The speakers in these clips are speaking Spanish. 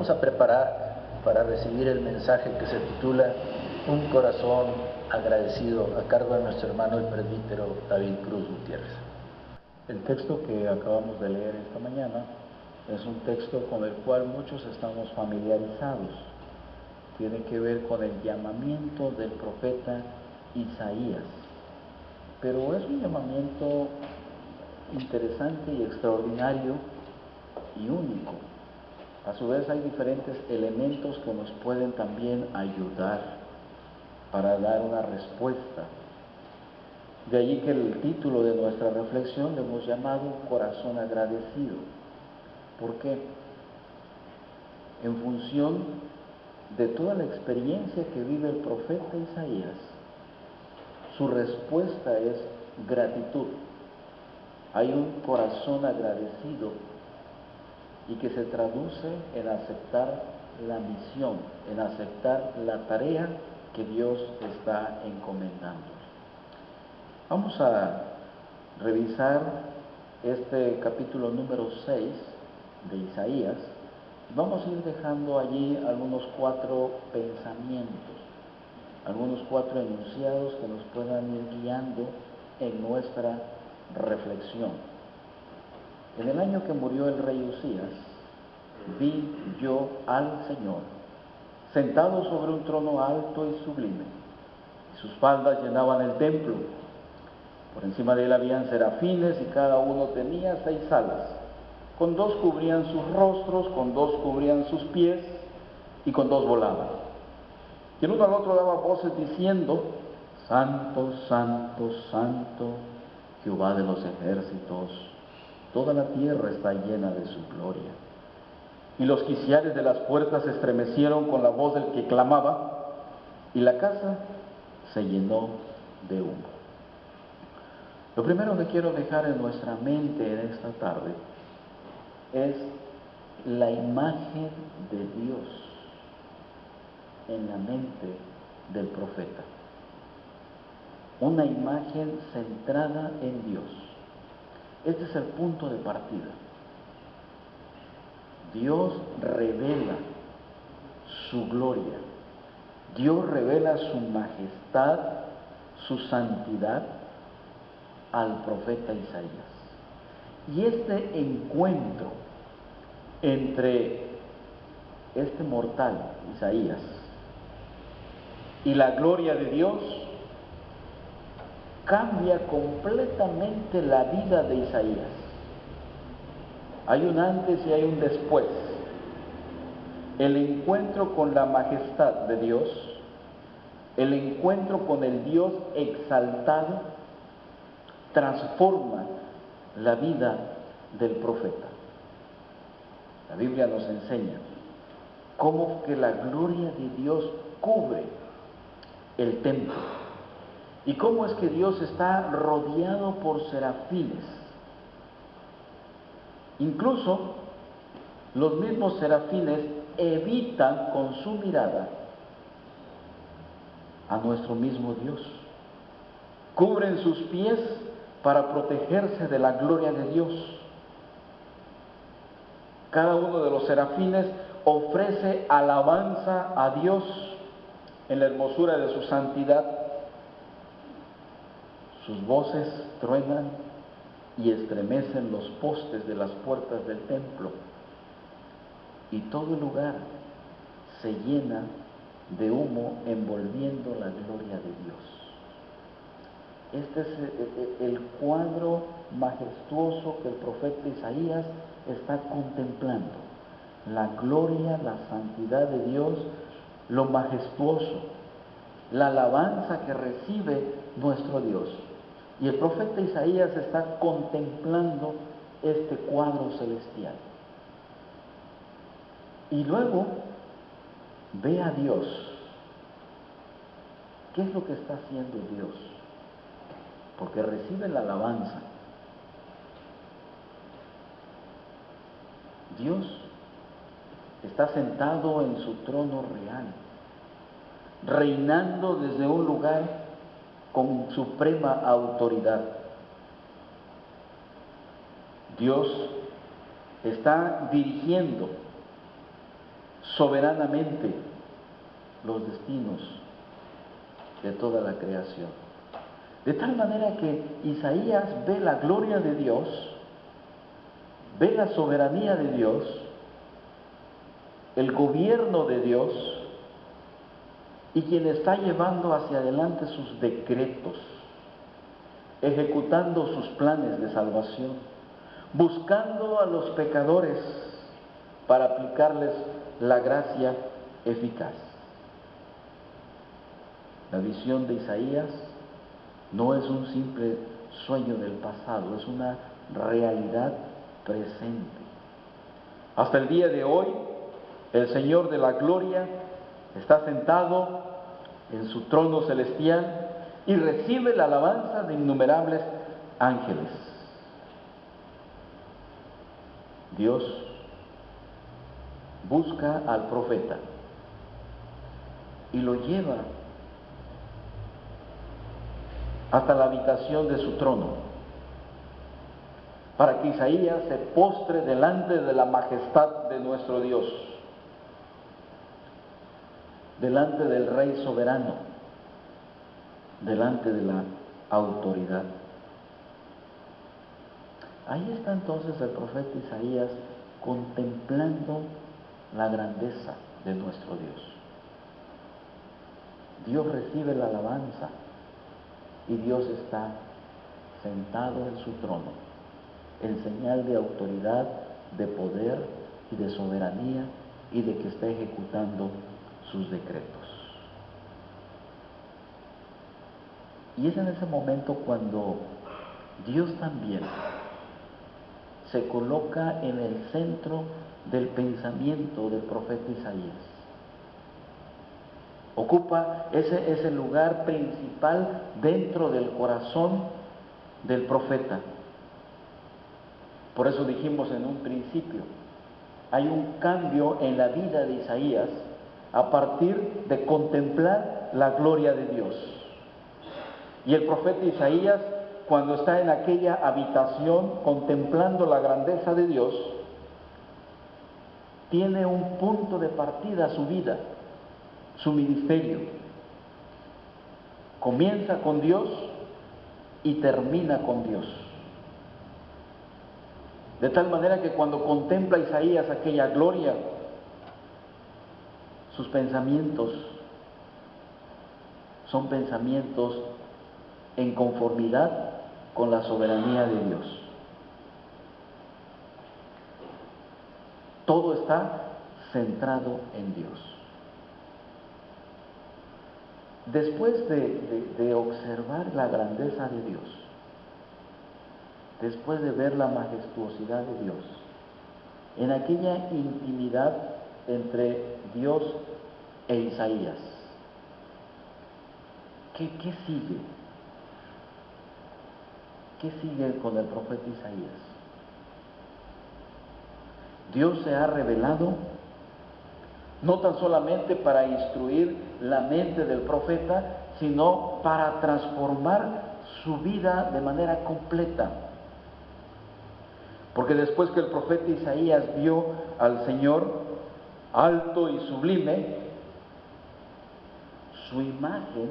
vamos a preparar para recibir el mensaje que se titula Un corazón agradecido, a cargo de nuestro hermano el presbítero David Cruz Gutiérrez. El texto que acabamos de leer esta mañana es un texto con el cual muchos estamos familiarizados. Tiene que ver con el llamamiento del profeta Isaías, pero es un llamamiento interesante y extraordinario y único. A su vez hay diferentes elementos que nos pueden también ayudar para dar una respuesta. De allí que el título de nuestra reflexión le hemos llamado Corazón agradecido. ¿Por qué? En función de toda la experiencia que vive el profeta Isaías, su respuesta es gratitud. Hay un corazón agradecido y que se traduce en aceptar la misión, en aceptar la tarea que Dios está encomendando. Vamos a revisar este capítulo número 6 de Isaías. Vamos a ir dejando allí algunos 4 pensamientos, algunos 4 enunciados que nos puedan ir guiando en nuestra reflexión. En el año que murió el rey Usías, vi yo al Señor sentado sobre un trono alto y sublime, y sus faldas llenaban el templo. Por encima de él habían serafines, y cada uno tenía 6 alas. Con 2 cubrían sus rostros, con 2 cubrían sus pies, y con 2 volaban. Y el uno al otro daba voces diciendo: Santo, Santo, Santo, Jehová de los ejércitos, toda la tierra está llena de su gloria. Y los quiciales de las puertas se estremecieron con la voz del que clamaba, y la casa se llenó de humo. Lo primero que quiero dejar en nuestra mente en esta tarde es la imagen de Dios en la mente del profeta. Una imagen centrada en Dios. Este es el punto de partida. Dios revela su gloria. Dios revela su majestad, su santidad al profeta Isaías. Y este encuentro entre este mortal, Isaías, y la gloria de Dios cambia completamente la vida de Isaías. Hay un antes y hay un después. El encuentro con la majestad de Dios, el encuentro con el Dios exaltado, transforma la vida del profeta. La Biblia nos enseña cómo que la gloria de Dios cubre el templo y cómo es que Dios está rodeado por serafines. Incluso los mismos serafines evitan con su mirada a nuestro mismo Dios. Cubren sus pies para protegerse de la gloria de Dios. Cada uno de los serafines ofrece alabanza a Dios en la hermosura de su santidad. Sus voces truenan y estremecen los postes de las puertas del templo, y todo el lugar se llena de humo envolviendo la gloria de Dios. Este es el cuadro majestuoso que el profeta Isaías está contemplando. La gloria, la santidad de Dios, lo majestuoso, la alabanza que recibe nuestro Dios. Y el profeta Isaías está contemplando este cuadro celestial. Y luego ve a Dios. ¿Qué es lo que está haciendo Dios? Porque recibe la alabanza. Dios está sentado en su trono real, reinando desde un lugar con suprema autoridad. Dios está dirigiendo soberanamente los destinos de toda la creación. De tal manera que Isaías ve la gloria de Dios, ve la soberanía de Dios, el gobierno de Dios y quien está llevando hacia adelante sus decretos, ejecutando sus planes de salvación, buscando a los pecadores para aplicarles la gracia eficaz. La visión de Isaías no es un simple sueño del pasado, es una realidad presente. Hasta el día de hoy, el Señor de la gloria está sentado en su trono celestial y recibe la alabanza de innumerables ángeles. Dios busca al profeta y lo lleva hasta la habitación de su trono, para que Isaías se postre delante de la majestad de nuestro Dios, delante del Rey soberano, delante de la autoridad. Ahí está entonces el profeta Isaías contemplando la grandeza de nuestro Dios. Dios recibe la alabanza y Dios está sentado en su trono, en señal de autoridad, de poder y de soberanía y de que está ejecutando sus decretos. Y es en ese momento cuando Dios también se coloca en el centro del pensamiento del profeta Isaías. Ocupa ese lugar principal dentro del corazón del profeta. Por eso dijimos en un principio, hay un cambio en la vida de Isaías a partir de contemplar la gloria de Dios. Y el profeta Isaías, cuando está en aquella habitación contemplando la grandeza de Dios, tiene un punto de partida a su vida, su ministerio. Comienza con Dios y termina con Dios. De tal manera que cuando contempla Isaías aquella gloria, sus pensamientos son pensamientos en conformidad con la soberanía de Dios. Todo está centrado en Dios. Después de observar la grandeza de Dios, después de ver la majestuosidad de Dios, en aquella intimidad entre Dios e Isaías, ¿qué sigue? ¿Qué sigue con el profeta Isaías? Dios se ha revelado no tan solamente para instruir la mente del profeta, sino para transformar su vida de manera completa. Porque después que el profeta Isaías vio al Señor alto y sublime, su imagen,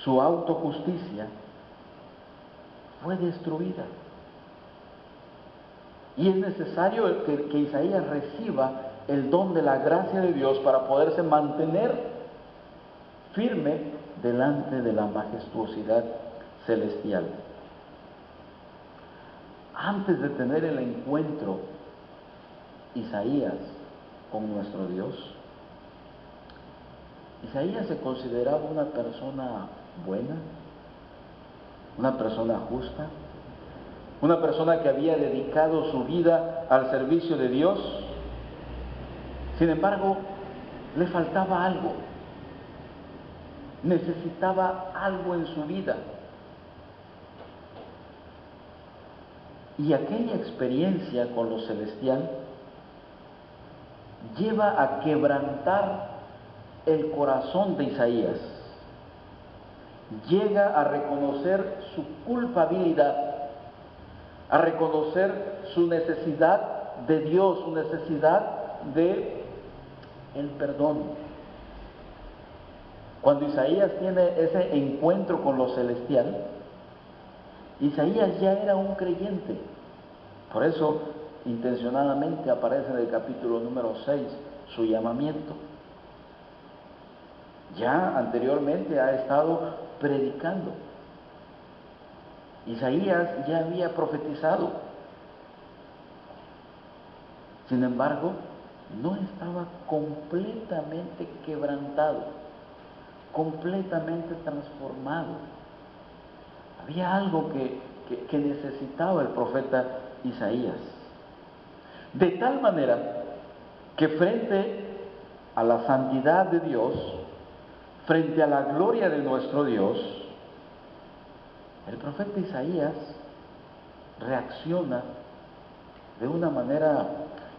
su autojusticia, fue destruida. Y es necesario que Isaías reciba el don de la gracia de Dios para poderse mantener firme delante de la majestuosidad celestial. Antes de tener el encuentro Isaías con nuestro Dios, Isaías se consideraba una persona buena, una persona justa, una persona que había dedicado su vida al servicio de Dios. Sin embargo, le faltaba algo, necesitaba algo en su vida. Y aquella experiencia con lo celestial lleva a quebrantar el corazón de Isaías. Llega a reconocer su culpabilidad, a reconocer su necesidad de Dios, su necesidad de el perdón. Cuando Isaías tiene ese encuentro con lo celestial, Isaías ya era un creyente. Por eso, intencionadamente aparece en el capítulo número 6 su llamamiento. Ya anteriormente ha estado predicando. Isaías ya había profetizado. Sin embargo, no estaba completamente quebrantado, completamente transformado. Había algo que necesitaba el profeta Isaías. De tal manera que frente a la santidad de Dios, frente a la gloria de nuestro Dios, el profeta Isaías reacciona de una manera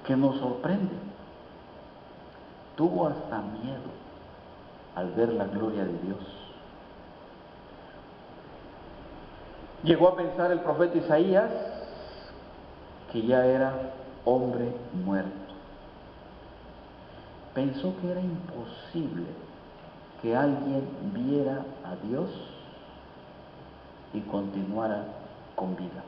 que nos sorprende. Tuvo hasta miedo al ver la gloria de Dios. Llegó a pensar el profeta Isaías que ya era hombre muerto. Pensó que era imposible que alguien viera a Dios y continuara con vida.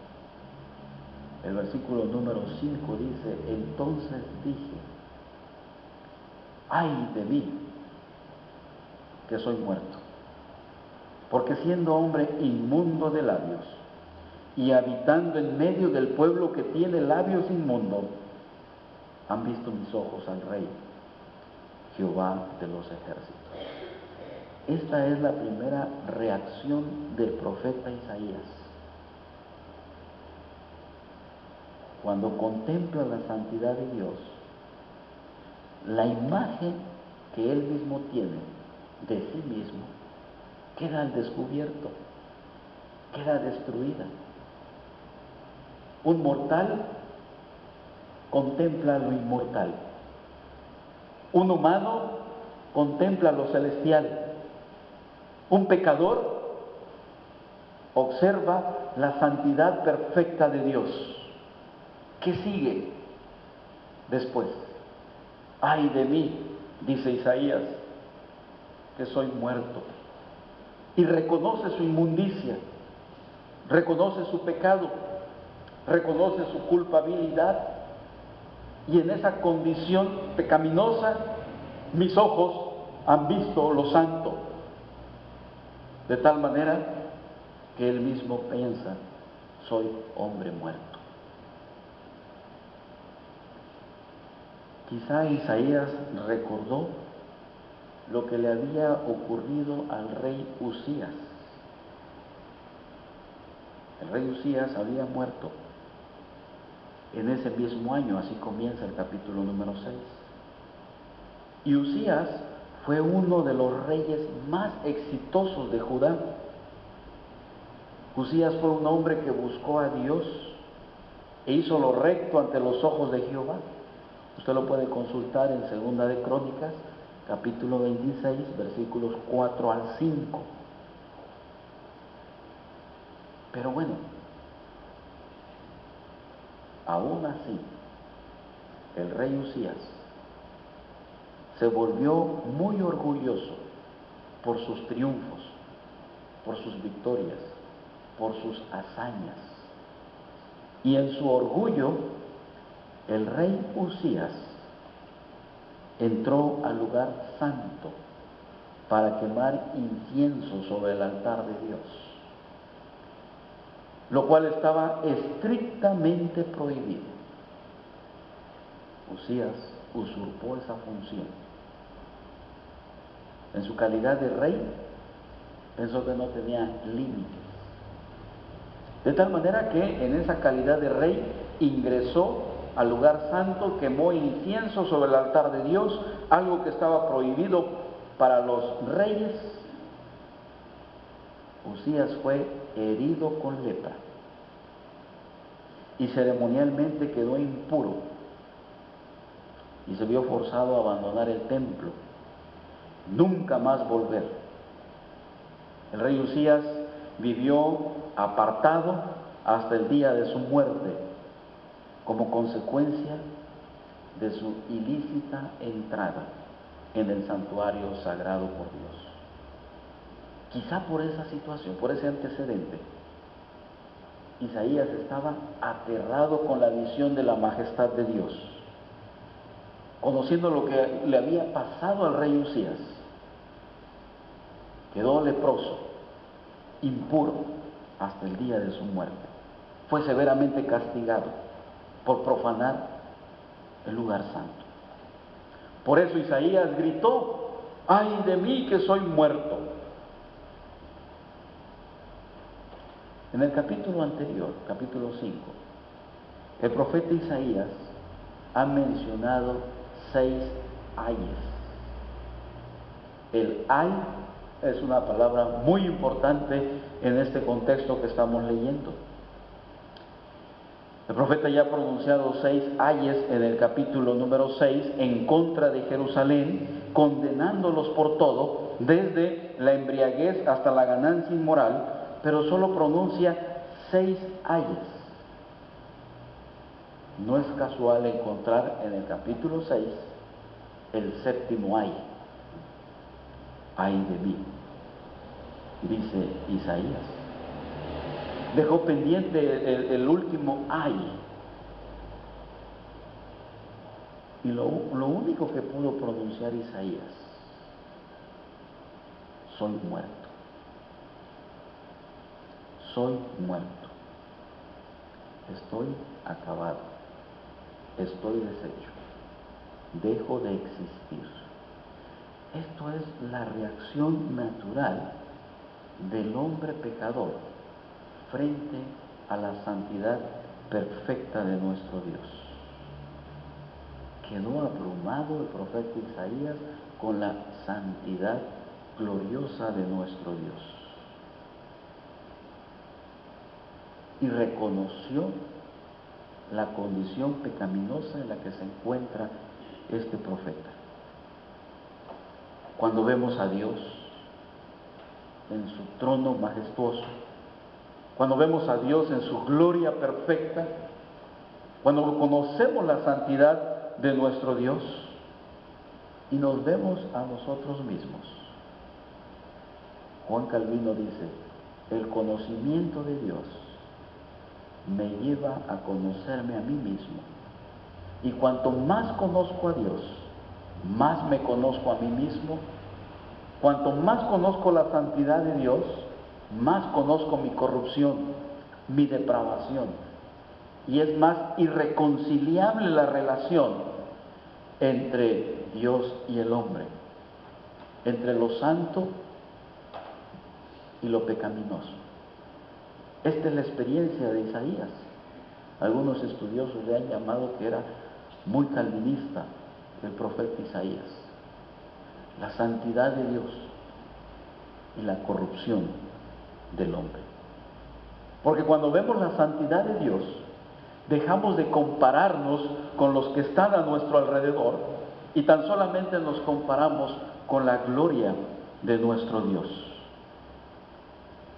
El versículo número 5 dice: entonces dije, ay de mí, que soy muerto, porque siendo hombre inmundo de labios y habitando en medio del pueblo que tiene labios inmundos, han visto mis ojos al Rey, Jehová de los ejércitos. Esta es la primera reacción del profeta Isaías. Cuando contempla la santidad de Dios, la imagen que él mismo tiene de sí mismo queda al descubierto, queda destruida. Un mortal contempla lo inmortal. Un humano contempla lo celestial. Un pecador observa la santidad perfecta de Dios. ¿Qué sigue después? Ay de mí, dice Isaías, que soy muerto. Y reconoce su inmundicia, reconoce su pecado, reconoce su culpabilidad. Y en esa condición pecaminosa, mis ojos han visto lo santo. De tal manera que él mismo piensa, soy hombre muerto. Quizá Isaías recordó lo que le había ocurrido al rey Usías. El rey Usías había muerto en ese mismo año, así comienza el capítulo número 6. Y Usías fue uno de los reyes más exitosos de Judá. Usías fue un hombre que buscó a Dios e hizo lo recto ante los ojos de Jehová. Usted lo puede consultar en Segunda de Crónicas, capítulo 26, versículos 4 al 5. Pero bueno, aún así, el rey Usías se volvió muy orgulloso por sus triunfos, por sus victorias, por sus hazañas. Y en su orgullo, el rey Usías entró al lugar santo para quemar incienso sobre el altar de Dios, lo cual estaba estrictamente prohibido. Usías usurpó esa función. En su calidad de rey, pensó que no tenía límites. De tal manera que en esa calidad de rey ingresó al lugar santo, quemó incienso sobre el altar de Dios, algo que estaba prohibido para los reyes. Usías fue herido con lepra y ceremonialmente quedó impuro y se vio forzado a abandonar el templo, nunca más volver. El rey Usías vivió apartado hasta el día de su muerte, como consecuencia de su ilícita entrada en el santuario sagrado por Dios. Quizá por esa situación, por ese antecedente, Isaías estaba aterrado con la visión de la majestad de Dios, conociendo lo que le había pasado al rey Usías. Quedó leproso, impuro, hasta el día de su muerte. Fue severamente castigado por profanar el lugar santo. Por eso Isaías gritó: ¡ay de mí que soy muerto! En el capítulo anterior, capítulo 5, el profeta Isaías ha mencionado 6 ayes. El ay es una palabra muy importante en este contexto que estamos leyendo. El profeta ya ha pronunciado 6 ayes en el capítulo número 6 en contra de Jerusalén, condenándolos por todo, desde la embriaguez hasta la ganancia inmoral, pero solo pronuncia 6 ayes. No es casual encontrar en el capítulo 6 el 7º ay. Ay de mí, dice Isaías. Dejó pendiente el último ay. Y lo único que pudo pronunciar Isaías: soy muerto. Soy muerto. Estoy acabado. Estoy deshecho. Dejo de existir. Esto es la reacción natural del hombre pecador frente a la santidad perfecta de nuestro Dios. Quedó abrumado el profeta Isaías con la santidad gloriosa de nuestro Dios y reconoció la condición pecaminosa en la que se encuentra este profeta. Cuando vemos a Dios en su trono majestuoso, cuando vemos a Dios en su gloria perfecta, cuando conocemos la santidad de nuestro Dios y nos vemos a nosotros mismos, Juan Calvino dice: el conocimiento de Dios me lleva a conocerme a mí mismo, y cuanto más conozco a Dios, más me conozco a mí mismo. Cuanto más conozco la santidad de Dios, más conozco mi corrupción, mi depravación, y es más irreconciliable la relación entre Dios y el hombre, entre lo santo y lo pecaminoso. Esta es la experiencia de Isaías. Algunos estudiosos le han llamado que era muy calvinista el profeta Isaías. La santidad de Dios y la corrupción del hombre. Porque cuando vemos la santidad de Dios, dejamos de compararnos con los que están a nuestro alrededor y tan solamente nos comparamos con la gloria de nuestro Dios.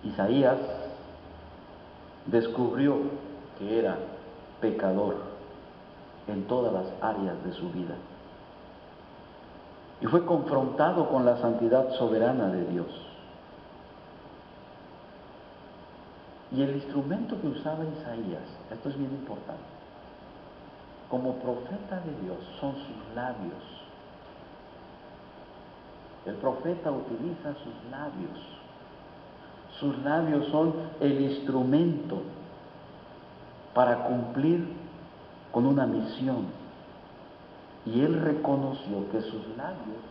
Isaías descubrió que era pecador en todas las áreas de su vida y fue confrontado con la santidad soberana de Dios. Y el instrumento que usaba Isaías, esto es bien importante, como profeta de Dios, son sus labios. El profeta utiliza sus labios. Sus labios son el instrumento para cumplir con una misión. Y él reconoció que sus labios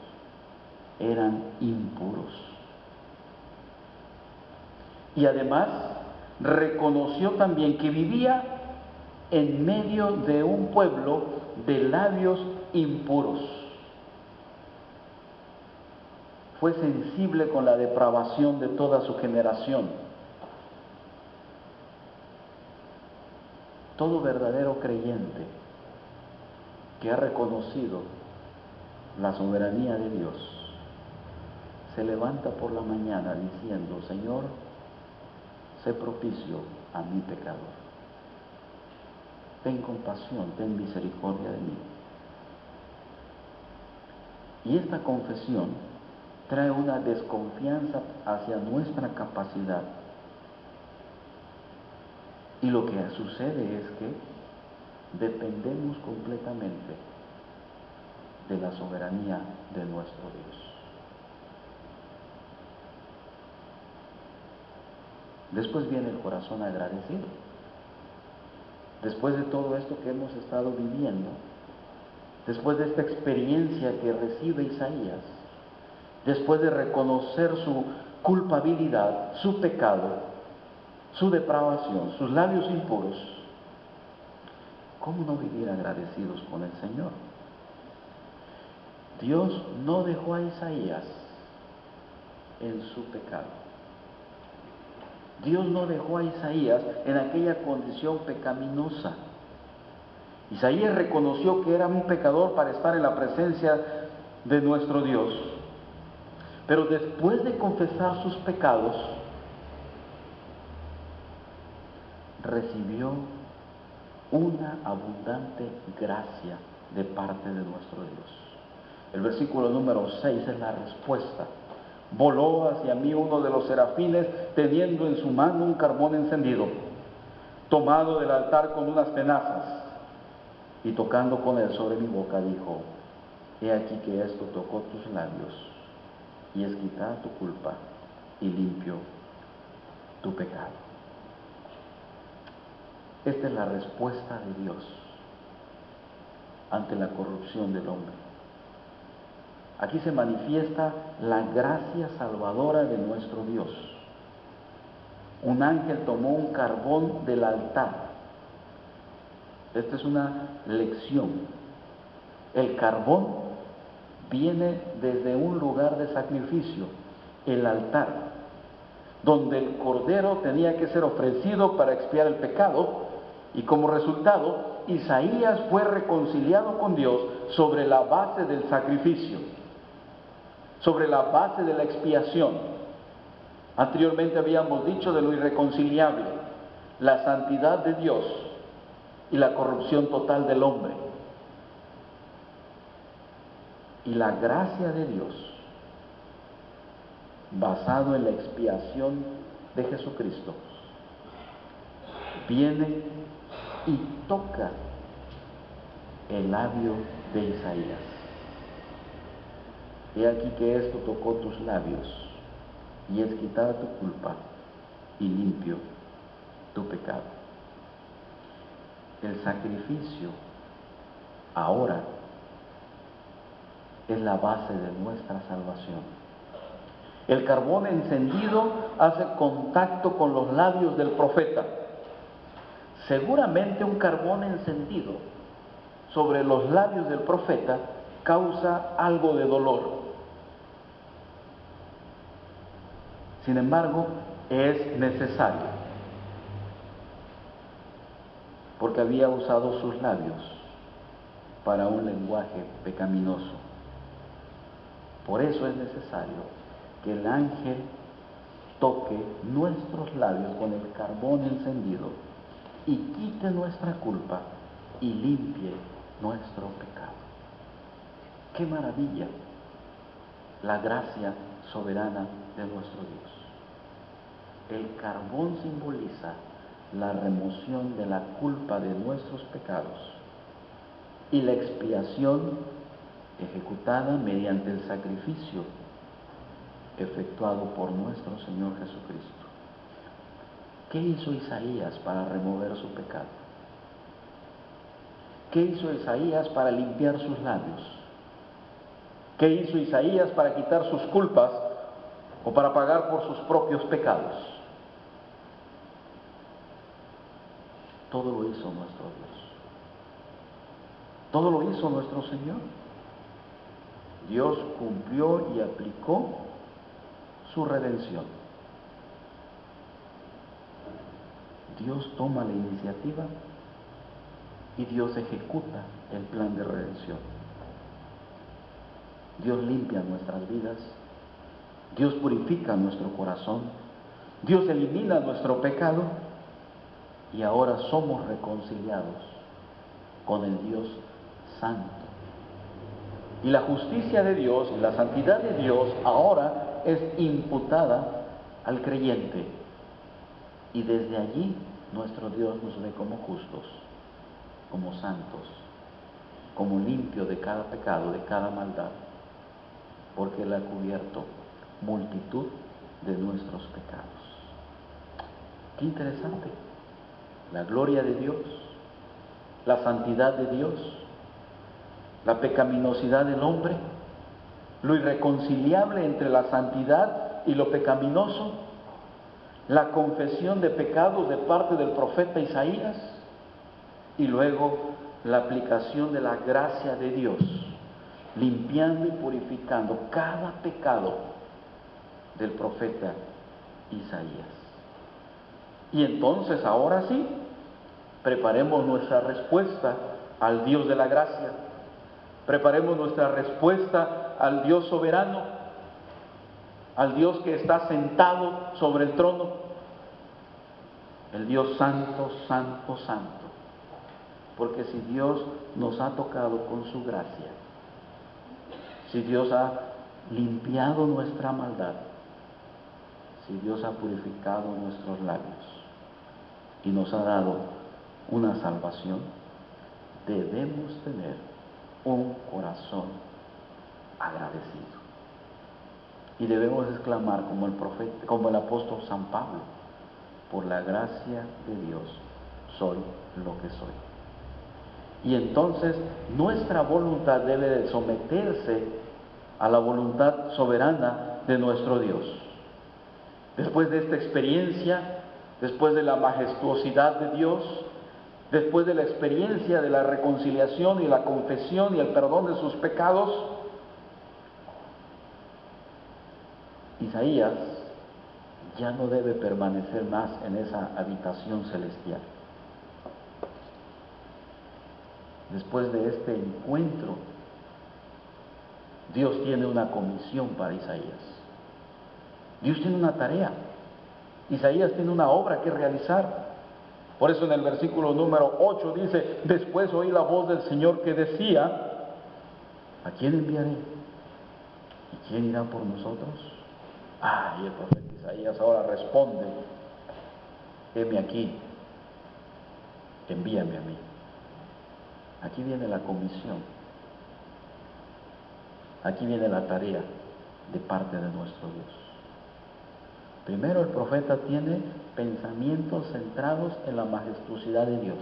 eran impuros. Y además reconoció también que vivía en medio de un pueblo de labios impuros. Fue sensible con la depravación de toda su generación. Todo verdadero creyente que ha reconocido la soberanía de Dios se levanta por la mañana diciendo: Señor, sé propicio a mi pecador. Ten compasión, ten misericordia de mí. Y esta confesión trae una desconfianza hacia nuestra capacidad. Y lo que sucede es que dependemos completamente de la soberanía de nuestro Dios. Después viene el corazón agradecido. Después de todo esto que hemos estado viviendo, después de esta experiencia que recibe Isaías, después de reconocer su culpabilidad, su pecado, su depravación, sus labios impuros, ¿cómo no vivir agradecidos con el Señor? Dios no dejó a Isaías en su pecado. Dios no dejó a Isaías en aquella condición pecaminosa. Isaías reconoció que era un pecador para estar en la presencia de nuestro Dios. Pero después de confesar sus pecados, recibió una abundante gracia de parte de nuestro Dios. El versículo número 6 es la respuesta. Voló hacia mí uno de los serafines, teniendo en su mano un carbón encendido, tomado del altar con unas tenazas, y tocando con él sobre mi boca, dijo: he aquí que esto tocó tus labios, y es quitada tu culpa, y limpio tu pecado. Esta es la respuesta de Dios ante la corrupción del hombre. Aquí se manifiesta la gracia salvadora de nuestro Dios. Un ángel tomó un carbón del altar. Esta es una lección. El carbón viene desde un lugar de sacrificio, el altar, donde el cordero tenía que ser ofrecido para expiar el pecado, y como resultado, Isaías fue reconciliado con Dios sobre la base del sacrificio, sobre la base de la expiación. Anteriormente habíamos dicho de lo irreconciliable, la santidad de Dios y la corrupción total del hombre. Y la gracia de Dios, basado en la expiación de Jesucristo, viene y toca el labio de Isaías. He aquí que esto tocó tus labios, y es quitada tu culpa, y limpio tu pecado. El sacrificio ahora es la base de nuestra salvación. El carbón encendido hace contacto con los labios del profeta. Seguramente un carbón encendido sobre los labios del profeta causa algo de dolor. Sin embargo, es necesario, porque había usado sus labios para un lenguaje pecaminoso. Por eso es necesario que el ángel toque nuestros labios con el carbón encendido y quite nuestra culpa y limpie nuestro pecado. ¡Qué maravilla! La gracia soberana de nuestro Dios. El carbón simboliza la remoción de la culpa de nuestros pecados y la expiación ejecutada mediante el sacrificio efectuado por nuestro Señor Jesucristo. ¿Qué hizo Isaías para remover su pecado? ¿Qué hizo Isaías para limpiar sus labios? ¿Qué hizo Isaías para quitar sus culpas o para pagar por sus propios pecados? Todo lo hizo nuestro Dios. Todo lo hizo nuestro Señor. Dios cumplió y aplicó su redención. Dios toma la iniciativa y Dios ejecuta el plan de redención. Dios limpia nuestras vidas, Dios purifica nuestro corazón, Dios elimina nuestro pecado y ahora somos reconciliados con el Dios Santo. Y la justicia de Dios y la santidad de Dios ahora es imputada al creyente. Y desde allí nuestro Dios nos ve como justos, como santos, como limpios de cada pecado, de cada maldad, porque Él ha cubierto multitud de nuestros pecados. Qué interesante. La gloria de Dios, la santidad de Dios, la pecaminosidad del hombre, lo irreconciliable entre la santidad y lo pecaminoso, la confesión de pecados de parte del profeta Isaías y luego la aplicación de la gracia de Dios, limpiando y purificando cada pecado del profeta Isaías. Y entonces ahora sí, preparemos nuestra respuesta al Dios de la gracia, preparemos nuestra respuesta al Dios soberano, al Dios que está sentado sobre el trono, el Dios santo, santo, santo. Porque si Dios nos ha tocado con su gracia, si Dios ha limpiado nuestra maldad, si Dios ha purificado nuestros labios y nos ha dado una salvación, debemos tener un corazón agradecido. Y debemos exclamar como el profeta, como el apóstol San Pablo: por la gracia de Dios soy lo que soy. Y entonces nuestra voluntad debe de someterse a la voluntad soberana de nuestro Dios. Después de esta experiencia, después de la majestuosidad de Dios, después de la experiencia de la reconciliación y la confesión y el perdón de sus pecados, Isaías ya no debe permanecer más en esa habitación celestial. Después de este encuentro, Dios tiene una comisión para Isaías. Dios tiene una tarea. Isaías tiene una obra que realizar. Por eso en el versículo número 8 dice: después oí la voz del Señor que decía: ¿a quién enviaré? ¿Y quién irá por nosotros? Y el profeta Isaías ahora responde: heme aquí, envíame a mí. Aquí viene la comisión, aquí viene la tarea de parte de nuestro Dios. Primero, el profeta tiene pensamientos centrados en la majestuosidad de Dios.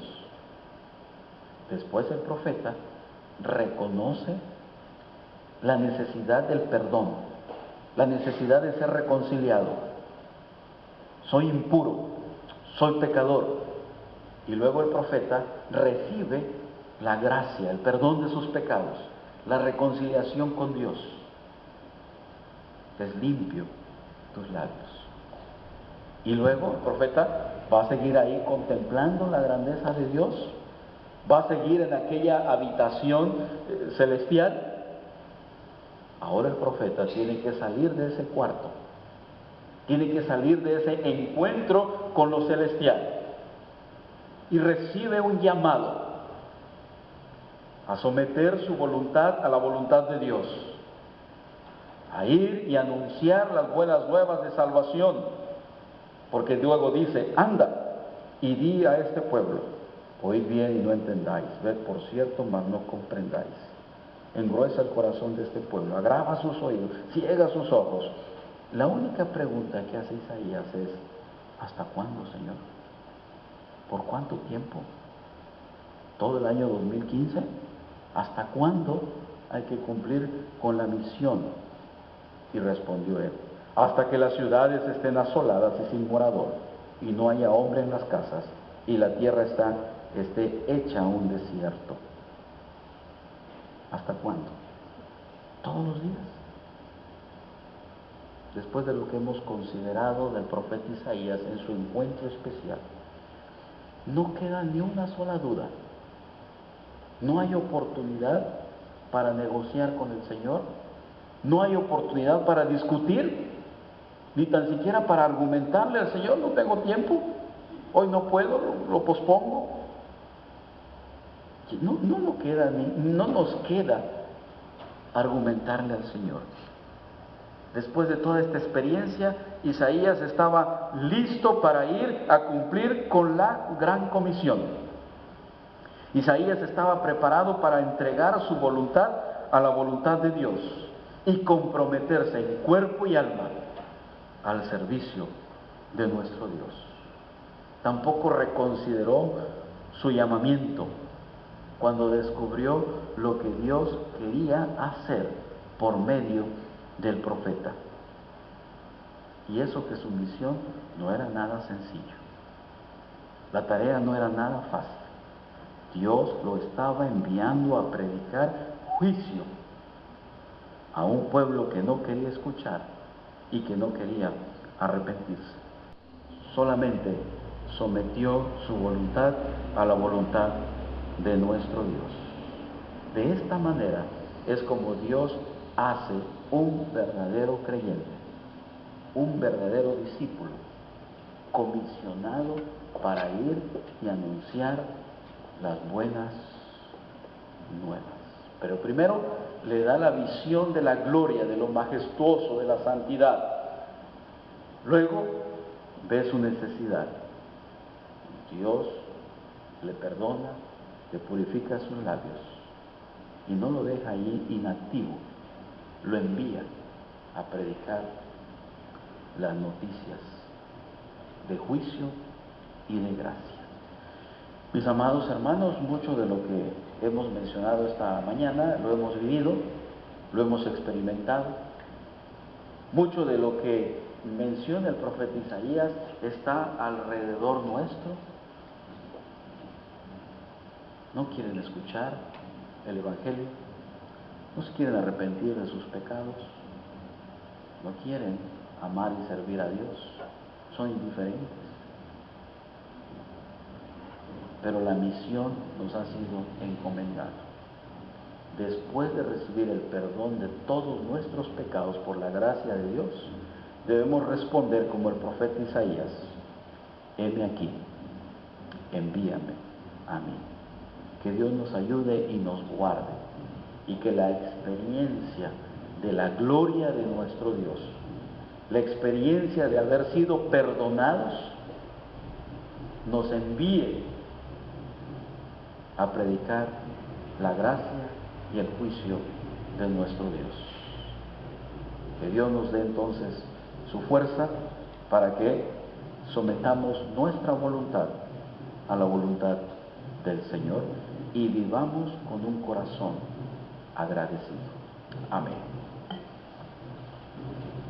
Después, el profeta reconoce la necesidad del perdón, la necesidad de ser reconciliado. Soy impuro, soy pecador. Y luego el profeta recibe la gracia, el perdón de sus pecados, la reconciliación con Dios. Es limpio tus labios. Y luego el profeta va a seguir ahí contemplando la grandeza de Dios, va a seguir en aquella habitación celestial. Ahora el profeta tiene que salir de ese cuarto, tiene que salir de ese encuentro con lo celestial y recibe un llamado a someter su voluntad a la voluntad de Dios, a ir y anunciar las buenas nuevas de salvación, porque luego dice: anda y di a este pueblo, oíd bien y no entendáis, ved por cierto, mas no comprendáis, engruesa el corazón de este pueblo, agrava sus oídos, ciega sus ojos. La única pregunta que hace Isaías es: ¿hasta cuándo, Señor? ¿Por cuánto tiempo? ¿Todo el año 2015? ¿Hasta cuándo hay que cumplir con la misión? Y respondió él: hasta que las ciudades estén asoladas y sin morador, y no haya hombre en las casas, y la tierra esté hecha un desierto. ¿Hasta cuándo? Todos los días. Después de lo que hemos considerado del profeta Isaías en su encuentro especial, no queda ni una sola duda. No hay oportunidad para negociar con el Señor, no hay oportunidad para discutir, ni tan siquiera para argumentarle al Señor: no tengo tiempo, hoy no puedo, lo pospongo. No nos queda argumentarle al Señor. Después de toda esta experiencia, Isaías estaba listo para ir a cumplir con la gran comisión. Isaías estaba preparado para entregar su voluntad a la voluntad de Dios y comprometerse en cuerpo y alma al servicio de nuestro Dios. Tampoco reconsideró su llamamiento cuando descubrió lo que Dios quería hacer por medio del profeta. Y eso que su misión no era nada sencillo. La tarea no era nada fácil. Dios lo estaba enviando a predicar juicio a un pueblo que no quería escuchar y que no quería arrepentirse. Solamente sometió su voluntad a la voluntad de nuestro Dios. De esta manera es como Dios hace un verdadero creyente, un verdadero discípulo, comisionado para ir y anunciar las buenas nuevas. Pero primero le da la visión de la gloria, de lo majestuoso, de la santidad. Luego ve su necesidad. Dios le perdona, le purifica sus labios y no lo deja ahí inactivo, lo envía a predicar las noticias de juicio y de gracia. Mis amados hermanos, mucho de lo que hemos mencionado esta mañana lo hemos vivido, lo hemos experimentado. Mucho de lo que menciona el profeta Isaías está alrededor nuestro. No quieren escuchar el Evangelio, no se quieren arrepentir de sus pecados, no quieren amar y servir a Dios, son indiferentes. Pero la misión nos ha sido encomendada. Después de recibir el perdón de todos nuestros pecados por la gracia de Dios, debemos responder como el profeta Isaías: heme aquí, envíame a mí. Que Dios nos ayude y nos guarde, y que la experiencia de la gloria de nuestro Dios, la experiencia de haber sido perdonados, nos envíe a predicar la gracia y el juicio de nuestro Dios. Que Dios nos dé entonces su fuerza para que sometamos nuestra voluntad a la voluntad del Señor y vivamos con un corazón agradecido. Amén.